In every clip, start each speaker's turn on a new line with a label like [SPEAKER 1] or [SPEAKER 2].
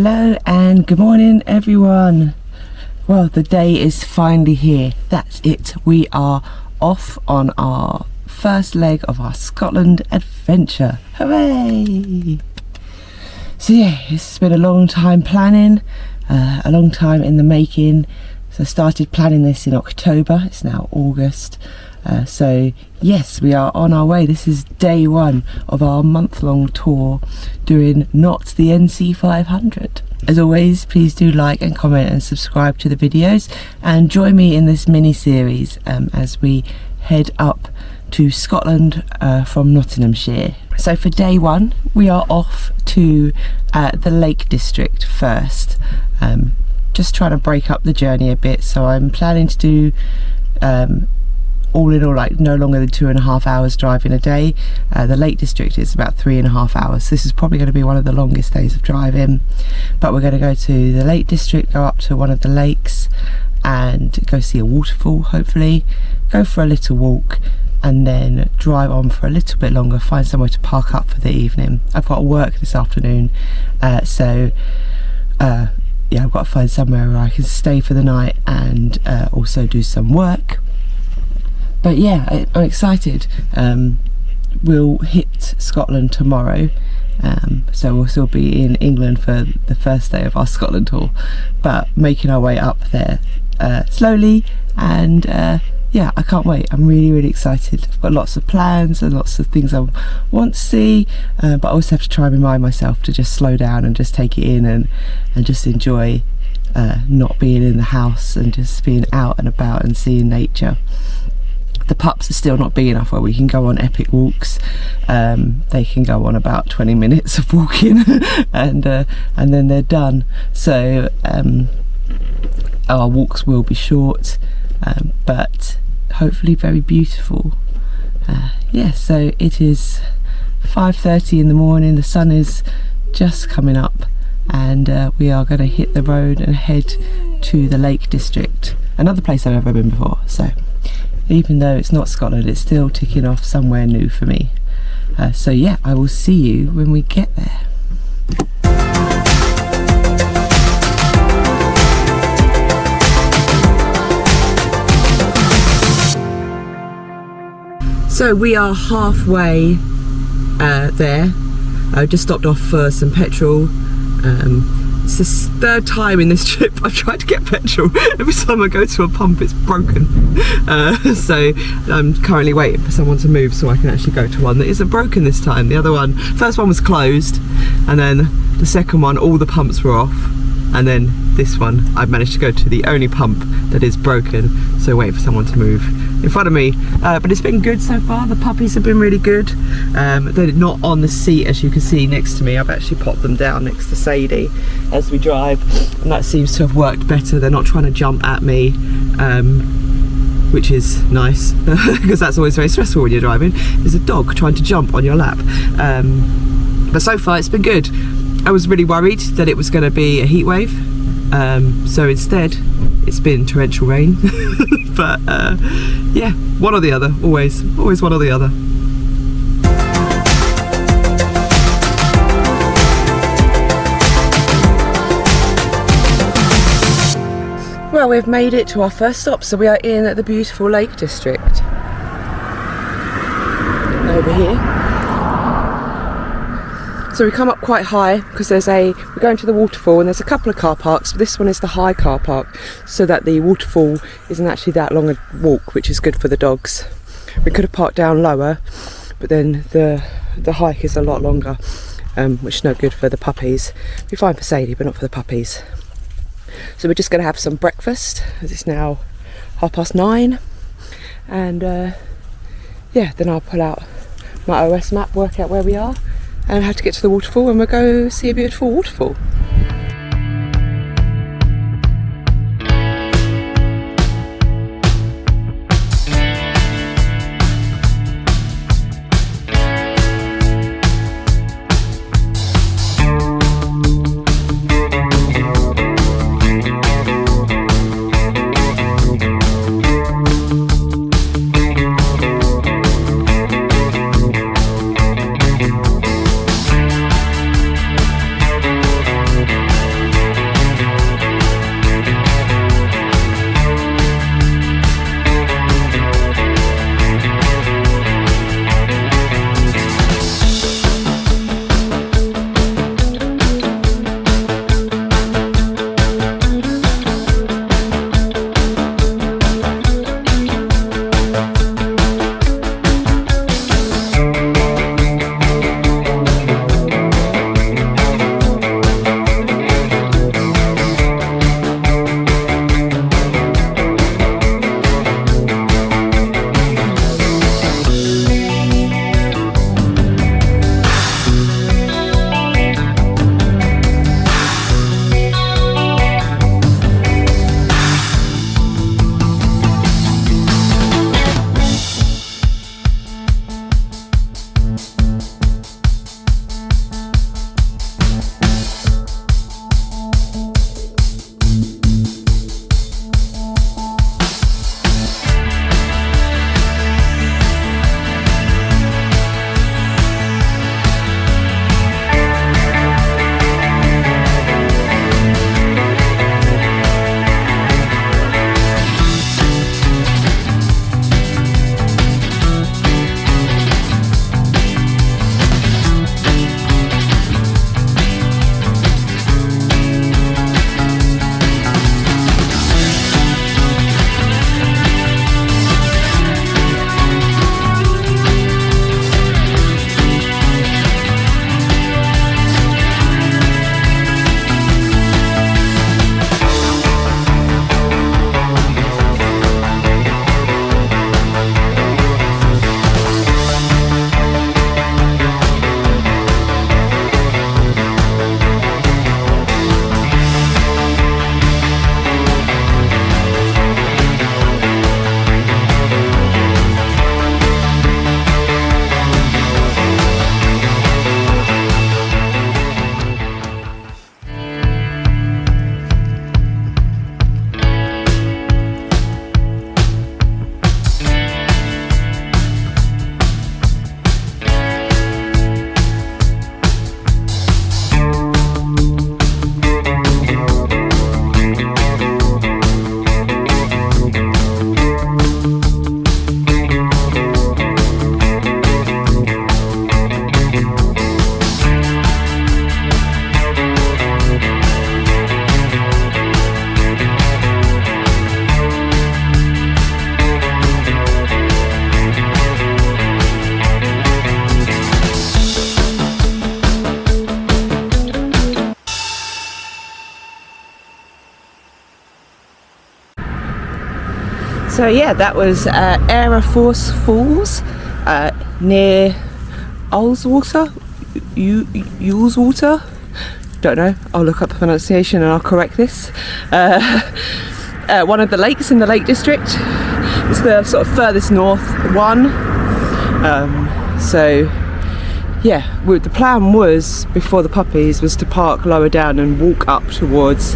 [SPEAKER 1] Hello and good morning everyone. Well, the day is finally here. That's it. We are off on our first leg of our Scotland adventure. Hooray! So yeah, it's been a long time planning, a long time in the making. So I started planning this in October. It's now August. So yes, we are on our way. This is day one of our month-long tour doing not the NC500. As always, please do like and comment and subscribe to the videos and join me in this mini-series as we head up to Scotland from Nottinghamshire. So for day one, we are off to the Lake District first. Just trying to break up the journey a bit, so I'm planning to do all in all like no longer than 2.5 hours driving a day. The Lake District is about 3.5 hours. This is probably going to be one of the longest days of driving, but we're going to go to the Lake District, go up to one of the lakes and go see a waterfall, hopefully go for a little walk and then drive on for a little bit longer, find somewhere to park up for the evening. I've got work this afternoon, so yeah, I've got to find somewhere where I can stay for the night and also do some work. But yeah, I'm excited. We'll hit Scotland tomorrow, so we'll still be in England for the first day of our Scotland tour, but making our way up there slowly, and yeah, I can't wait. I'm really excited. I've got lots of plans and lots of things I want to see, but I also have to try and remind myself to just slow down and just take it in and just enjoy not being in the house and just being out and about and seeing nature. The pups are still not big enough where we can go on epic walks. They can go on about 20 minutes of walking and then they're done. So our walks will be short, but hopefully very beautiful. Yeah, so it is 5:30 in the morning. The sun is just coming up and we are going to hit the road and head to the Lake District, another place I've never been before. So even though it's not Scotland, it's still ticking off somewhere new for me. So yeah, I will see you when we get there. So we are halfway there. I just stopped off for some petrol. It's the third time in this trip I've tried to get petrol. Every time I go to a pump it's broken. So I'm currently waiting for someone to move so I can actually go to one that isn't broken this time. The other one, first one was closed, and then the second one all the pumps were off, and then this one I've managed to go to the only pump that is broken, so waiting for someone to move in front of me. But it's been good so far. The puppies have been really good. They're not on the seat as you can see next to me. I've actually popped them down next to Sadie as we drive, and that seems to have worked better. They're not trying to jump at me, which is nice because that's always very stressful when you're driving. There's a dog trying to jump on your lap. But so far it's been good. I was really worried that it was going to be a heat wave, so instead it's been torrential rain. But yeah, one or the other, always one or the other. Well, we've made it to our first stop, so we are in the beautiful Lake District over here. So we come up quite high because we're going to the waterfall, and there's a couple of car parks, but this one is the high car park, so that the waterfall isn't actually that long a walk, which is good for the dogs. We could have parked down lower, but then the hike is a lot longer, which is no good for the puppies. It'd be fine for Sadie, but not for the puppies. So we're just going to have some breakfast, as it's now 9:30, and yeah, then I'll pull out my OS map, work out where we are and how to get to the waterfall, and we'll go see a beautiful waterfall. So yeah, that was Aira Force Falls near Ullswater. Ullswater? Don't know. I'll look up the pronunciation and I'll correct this. One of the lakes in the Lake District. It's the sort of furthest north one. So yeah, the plan was, before the puppies, was to park lower down and walk up towards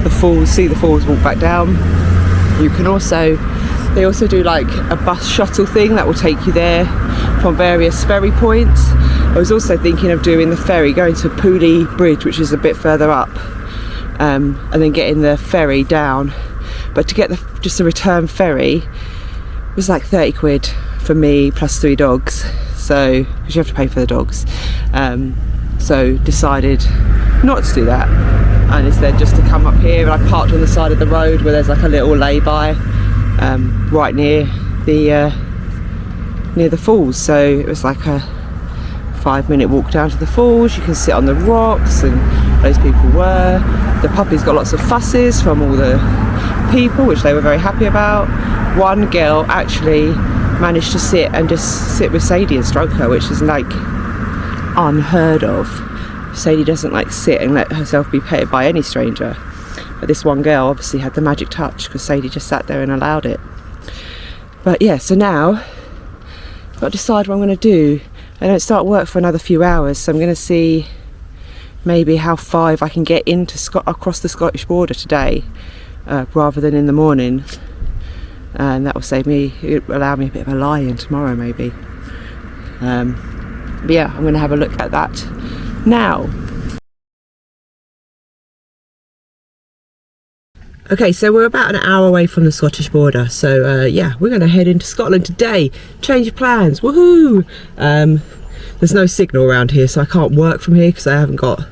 [SPEAKER 1] the falls, see the falls, walk back down. You can also, they also do like a bus shuttle thing that will take you there from various ferry points. I was also thinking of doing the ferry, going to Pooley Bridge, which is a bit further up, and then getting the ferry down. But to get just a return ferry was like 30 quid for me plus 3 dogs, so because you have to pay for the dogs. So decided not to do that, and instead just to come up here. And I parked on the side of the road where there's like a little lay-by right near the falls. So it was like a 5-minute walk down to the falls. You can sit on the rocks, and those people were. The puppies got lots of fusses from all the people, which they were very happy about. One girl actually managed to sit with Sadie and stroke her, which is like unheard of. Sadie doesn't like sit and let herself be petted by any stranger, but this one girl obviously had the magic touch because Sadie just sat there and allowed it. But yeah, so now I've got to decide what I'm going to do. I don't start work for another few hours, so I'm going to see maybe how far if I can get across the Scottish border today, rather than in the morning, and that will allow me a bit of a lie-in tomorrow maybe. But yeah, I'm going to have a look at that now. Okay, so we're about an hour away from the Scottish border, so yeah, we're going to head into Scotland today. Change of plans, woohoo! There's no signal around here, so I can't work from here because I haven't got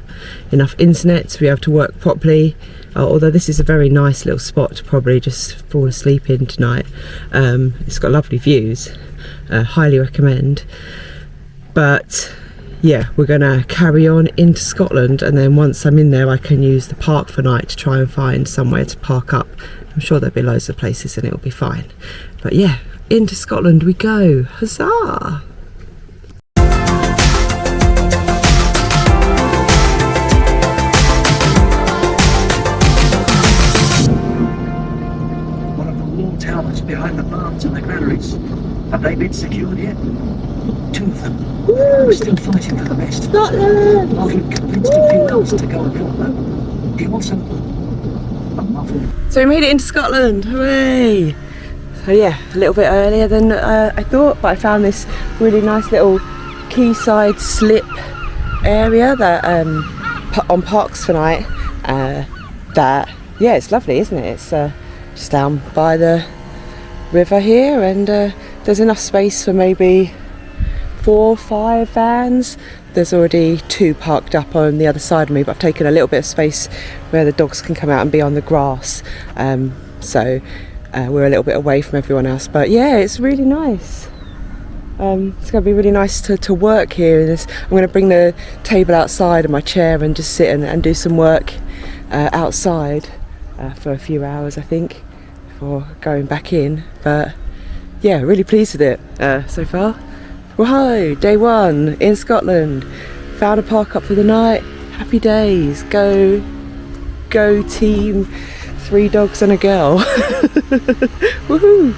[SPEAKER 1] enough internet to be able to work properly. Although this is a very nice little spot to probably just fall asleep in tonight. It's got lovely views, highly recommend. But yeah, we're gonna carry on into Scotland, and then once I'm in there I can use the park for night to try and find somewhere to park up. I'm sure there'll be loads of places and it'll be fine. But yeah, into Scotland we go, huzzah!
[SPEAKER 2] One of the wall towers behind the barns and the granaries. Have they been secured yet? 2 of them. We're still fighting for the best.
[SPEAKER 1] Scotland!
[SPEAKER 2] I've convinced a few else to go and help them. Do you want some? A muffin?
[SPEAKER 1] So we made it into Scotland, hooray! So yeah, a little bit earlier than I thought, but I found this really nice little quayside slip area that on Parks for Night. That, yeah, it's lovely, isn't it? It's just down by the river here, and there's enough space for maybe 4 or 5 vans. There's already 2 parked up on the other side of me, but I've taken a little bit of space where the dogs can come out and be on the grass. So we're a little bit away from everyone else, but yeah, it's really nice. It's going to be really nice to work here in this. I'm going to bring the table outside and my chair and just sit and do some work outside for a few hours, I think, before going back in. But yeah, really pleased with it so far. Whoa, day 1 in Scotland. Found a park up for the night. Happy days. Go team. 3 dogs and a girl. Woohoo!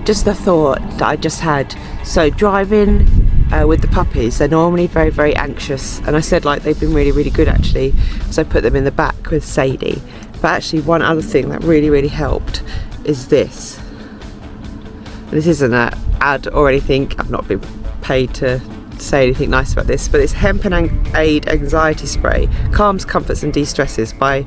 [SPEAKER 1] Just the thought that I just had. So driving with the puppies, they're normally very, very anxious, and I said like they've been really, really good actually, so I put them in the back with Sadie. But actually one other thing that really, really helped is this. This isn't an ad or anything, I've not been paid to say anything nice about this, but it's Hemp and Aid Anxiety Spray. Calms, comforts and de-stresses by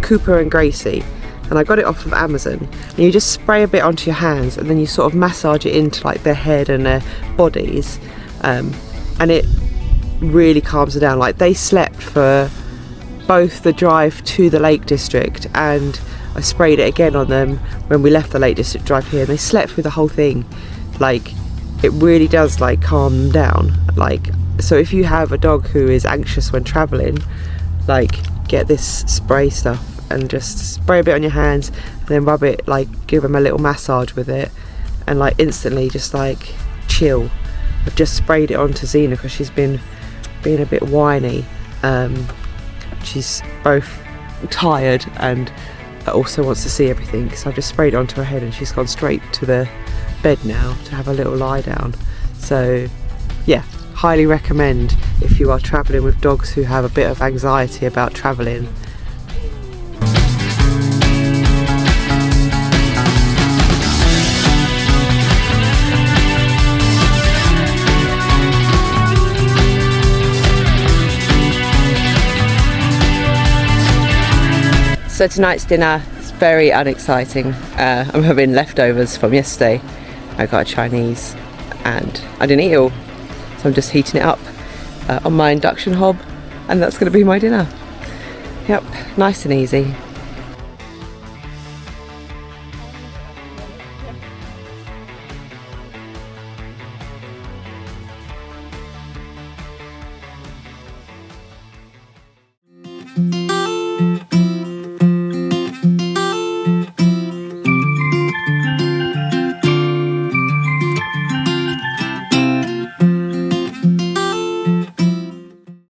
[SPEAKER 1] Cooper and Gracie, and I got it off of Amazon. And you just spray a bit onto your hands, and then you sort of massage it into like their head and their bodies, and it really calms them down. Like, they slept for both the drive to the Lake District, and I sprayed it again on them when we left the Lake District drive here, and they slept through the whole thing. Like, it really does like calm them down. Like, so if you have a dog who is anxious when traveling, like, get this spray stuff and just spray a bit on your hands, and then rub it, like give them a little massage with it, and like instantly just like chill. I've just sprayed it onto Xena because she's been being a bit whiny. She's both tired and also wants to see everything, so I've just sprayed it onto her head, and she's gone straight to the bed now to have a little lie down. So yeah, highly recommend if you are travelling with dogs who have a bit of anxiety about travelling. So tonight's dinner is very unexciting. I'm having leftovers from yesterday. I got a Chinese and I didn't eat it all, so I'm just heating it up on my induction hob, and that's going to be my dinner. Yep, nice and easy.